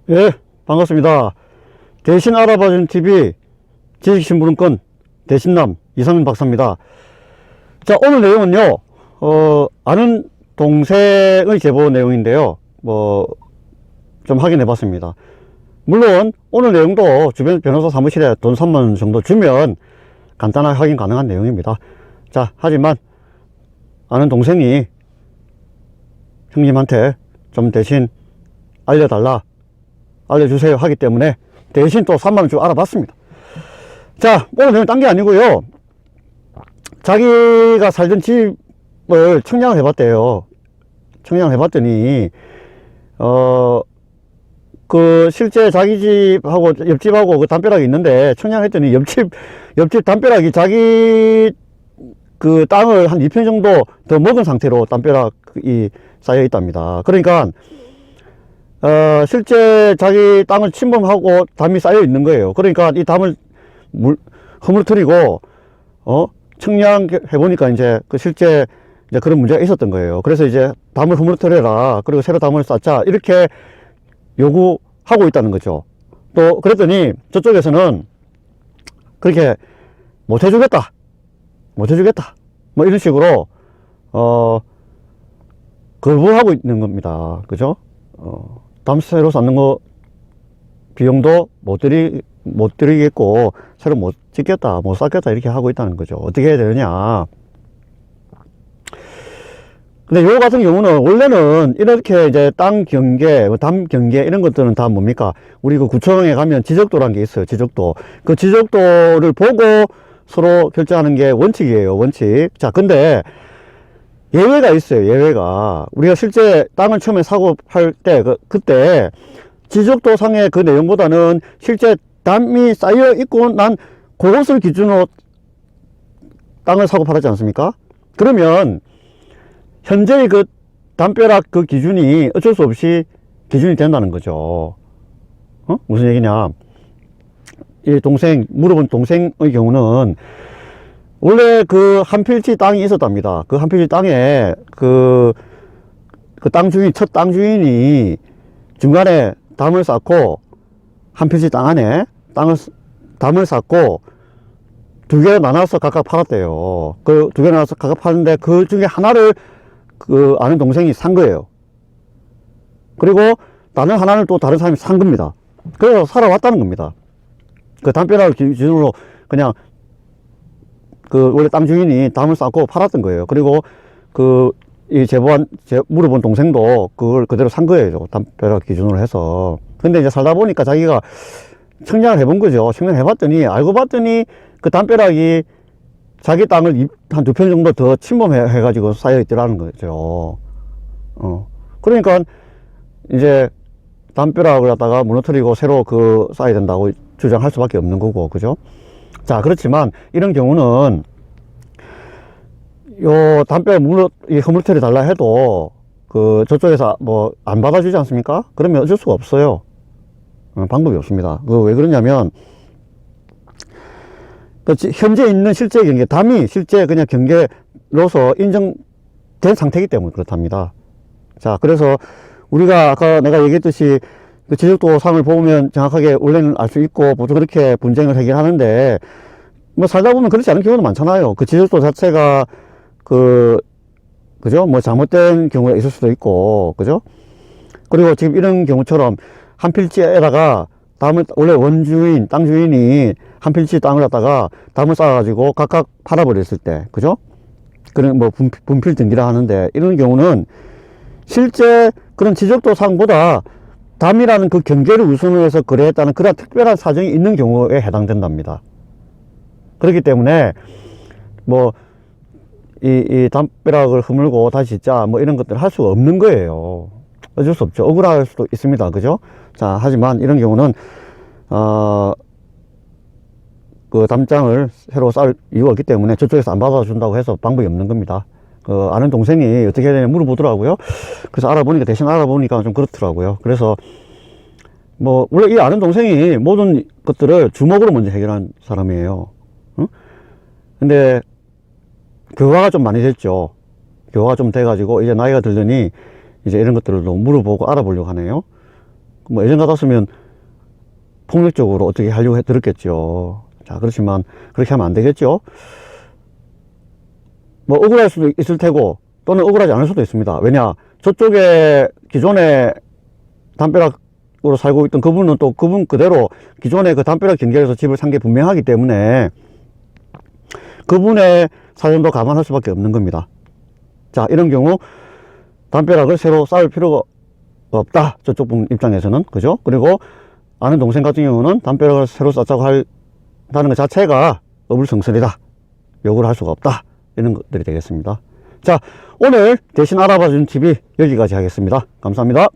예, 반갑습니다. 대신 알아봐준 TV 지식신문권 대신남 이상민 박사입니다. 자, 오늘 내용은요, 아는 동생의 제보 내용인데요. 좀 확인해 봤습니다. 물론, 오늘 내용도 주변 변호사 사무실에 돈 3만원 정도 주면 간단하게 확인 가능한 내용입니다. 자, 하지만 아는 동생이 형님한테 좀 대신 알려주세요 하기 때문에 대신 또 3만원 주고 알아봤습니다. 자, 오늘 내용 딴 게 아니고요, 자기가 살던 집을 청량을 해봤대요. 청량을 해봤더니 실제 자기 집하고 옆집하고 그 담벼락이 있는데, 청량했더니 옆집 담벼락이 자기 그 땅을 한 2편 정도 더 먹은 상태로 담벼락이 쌓여 있답니다. 그러니까 실제 자기 땅을 침범하고 담이 쌓여 있는 거예요. 그러니까 이 담을 허물어뜨리고 청량해 보니까 이제 실제 이제 그런 문제가 있었던 거예요. 그래서 이제 담을 허물어뜨려라, 그리고 새로 담을 쌓자, 이렇게 요구하고 있다는 거죠. 또 그랬더니 저쪽에서는 그렇게 못 해주겠다 뭐 이런 식으로 거부하고 있는 겁니다. 그죠? 담 새로 쌓는 거 비용도 못 드리겠고, 새로 못 짓겠다, 못 쌓겠다, 이렇게 하고 있다는 거죠. 어떻게 해야 되느냐. 근데 요 같은 경우는 원래는 이렇게 이제 땅 경계, 담 경계 이런 것들은 다 뭡니까? 우리 그 구청에 가면 지적도라는 게 있어요. 지적도. 그 지적도를 보고 서로 결정하는 게 원칙이에요. 원칙. 자, 근데 예외가 있어요. 예외가. 우리가 실제 땅을 처음에 사고 팔 때, 그때 지적도 상의 그 내용보다는 실제 담이 쌓여 있고 난 그것을 기준으로 땅을 사고 팔았지 않습니까? 그러면 현재의 그 담벼락 그 기준이 어쩔 수 없이 기준이 된다는 거죠. 무슨 얘기냐. 이 물어본 동생의 경우는 원래 그 한 필지 땅이 있었답니다. 그 한 필지 땅에 첫 땅 주인이 중간에 담을 쌓고, 한 필지 땅 안에 담을 쌓고 두 개 나눠서 각각 팔았대요. 그 두 개 나눠서 각각 파는데 그 중에 하나를 그 아는 동생이 산 거예요. 그리고 다른 하나는 또 다른 사람이 산 겁니다. 그래서 살아왔다는 겁니다. 그 담벼락을 기준으로 그냥 원래 땅 주인이 담을 쌓고 팔았던 거예요. 그리고 물어본 동생도 그걸 그대로 산 거예요. 담벼락 기준으로 해서. 근데 이제 살다 보니까 자기가 청량을 해본 거죠. 청량을 해봤더니, 알고 봤더니 그 담벼락이 자기 땅을 한 2편 정도 더 침범해가지고 쌓여있더라는 거죠. 그러니까 이제 담벼락을 갖다가 무너뜨리고 새로 쌓아야 된다고 주장할 수밖에 없는 거고, 그죠? 자, 그렇지만 이런 경우는 요 담벼락 허물터리 달라 해도 저쪽에서 뭐 안 받아주지 않습니까? 그러면 어쩔 수가 없어요. 방법이 없습니다. 왜 그러냐면, 현재 있는 실제 경계, 담이 실제 그냥 경계로서 인정된 상태이기 때문에 그렇답니다. 자, 그래서 우리가 아까 내가 얘기했듯이 그 지적도 상을 보면 정확하게 원래는 알 수 있고, 보통 그렇게 분쟁을 해결하는데, 뭐 살다 보면 그렇지 않은 경우도 많잖아요. 그 지적도 자체가 그죠? 뭐 잘못된 경우가 있을 수도 있고, 그죠? 그리고 지금 이런 경우처럼 한 필지에다가 원래 땅 주인이 한 필지 땅을 갖다가 담을 쌓아가지고 각각 팔아버렸을 때, 그죠? 그런 뭐 분필 등기라 하는데, 이런 경우는 실제 그런 지적도 상보다 담이라는 그 경계를 우선으로 해서 거래했다는 그런 특별한 사정이 있는 경우에 해당된답니다. 그렇기 때문에 뭐 이 담벼락을 허물고 다시 짓자 뭐 이런 것들을 할 수가 없는 거예요. 어쩔 수 없죠. 억울할 수도 있습니다. 그죠? 자, 하지만 이런 경우는 그 담장을 새로 쌓을 이유가 없기 때문에 저쪽에서 안 받아준다고 해서 방법이 없는 겁니다. 아는 동생이 어떻게 해야 되냐 물어보더라고요. 그래서 대신 알아보니까 좀 그렇더라고요. 그래서 뭐 원래 이 아는 동생이 모든 것들을 주먹으로 먼저 해결한 사람이에요. 근데 교화가 좀 많이 됐죠. 교화가 좀 돼가지고 이제 나이가 들더니 이제 이런 것들을 물어보고 알아보려고 하네요. 뭐 예전 같았으면 폭력적으로 어떻게 하려고 들었겠죠. 자, 그렇지만 그렇게 하면 안 되겠죠. 뭐 억울할 수도 있을 테고 또는 억울하지 않을 수도 있습니다. 왜냐, 저쪽에 기존에 담벼락으로 살고 있던 그분은 또 그분 그대로 기존에 그 담벼락 경계에서 집을 산 게 분명하기 때문에 그분의 사정도 감안할 수밖에 없는 겁니다. 자, 이런 경우 담벼락을 새로 쌓을 필요가 없다, 저쪽 분 입장에서는. 그죠? 그리고 아는 동생 같은 경우는 담벼락을 새로 쌓자고 한다는 것 자체가 어불성설이다, 요구를 할 수가 없다, 이런 것들이 되겠습니다. 자, 오늘 대신 알아봐 준 팁이 여기까지 하겠습니다. 감사합니다.